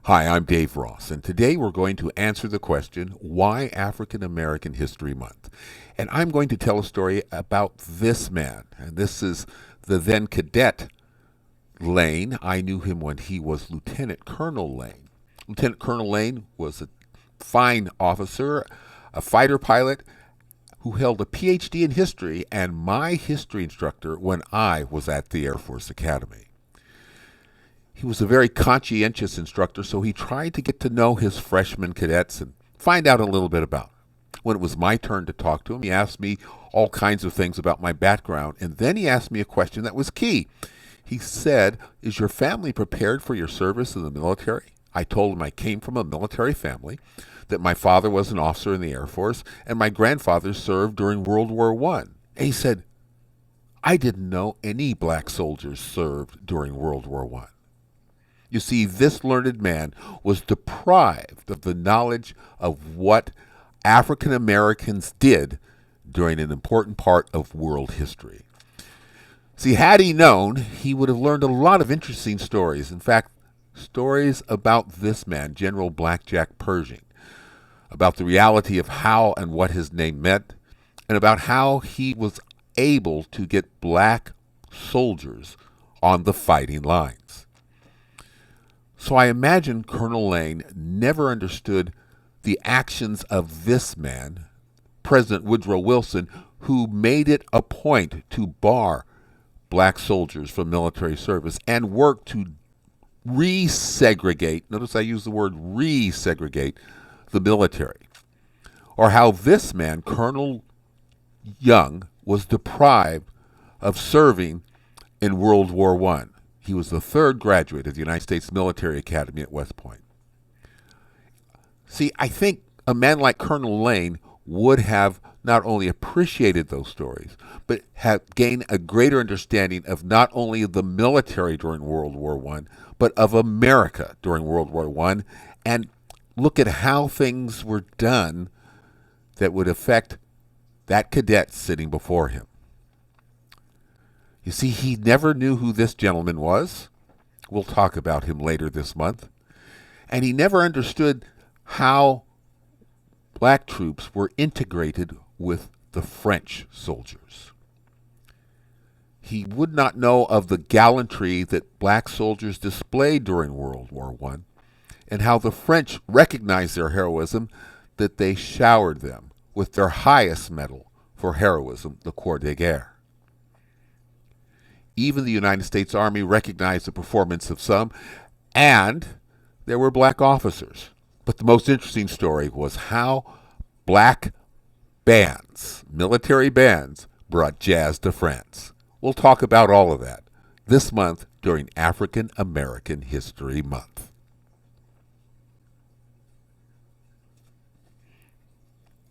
Hi, I'm Dave Ross, and today we're going to answer the question, why African American History Month? And I'm going to tell a story about this man. And this is the then cadet Lane. I knew him when he was Lieutenant Colonel Lane. Lieutenant Colonel Lane was a fine officer, a fighter pilot who held a PhD in history and my history instructor when I was at the Air Force Academy. He was a very conscientious instructor, so he tried to get to know his freshman cadets and find out a little bit about them. When it was my turn to talk to him, he asked me all kinds of things about my background, and then he asked me a question that was key. He said, "Is your family prepared for your service in the military?" I told him I came from a military family, that my father was an officer in the Air Force, and my grandfather served during World War I. And he said, "I didn't know any black soldiers served during World War I." You see, this learned man was deprived of the knowledge of what African Americans did during an important part of world history. See, had he known, he would have learned a lot of interesting stories. In fact, stories about this man, General Blackjack Pershing, about the reality of how and what his name meant, and about how he was able to get black soldiers on the fighting lines. So I imagine Colonel Lane never understood the actions of this man, President Woodrow Wilson, who made it a point to bar black soldiers from military service and work to resegregate, notice I use the word resegregate, the military. Or how this man, Colonel Young, was deprived of serving in World War I. He was the third graduate of the United States Military Academy at West Point. See, I think a man like Colonel Lane would have not only appreciated those stories, but have gained a greater understanding of not only the military during World War I, but of America during World War I, and look at how things were done that would affect that cadet sitting before him. You see, he never knew who this gentleman was. We'll talk about him later this month. And he never understood how black troops were integrated with the French soldiers. He would not know of the gallantry that black soldiers displayed during World War I, and how the French recognized their heroism, that they showered them with their highest medal for heroism, the Croix de Guerre. Even the United States Army recognized the performance of some, and there were black officers. But the most interesting story was how black bands, military bands, brought jazz to France. We'll talk about all of that this month during African American History Month.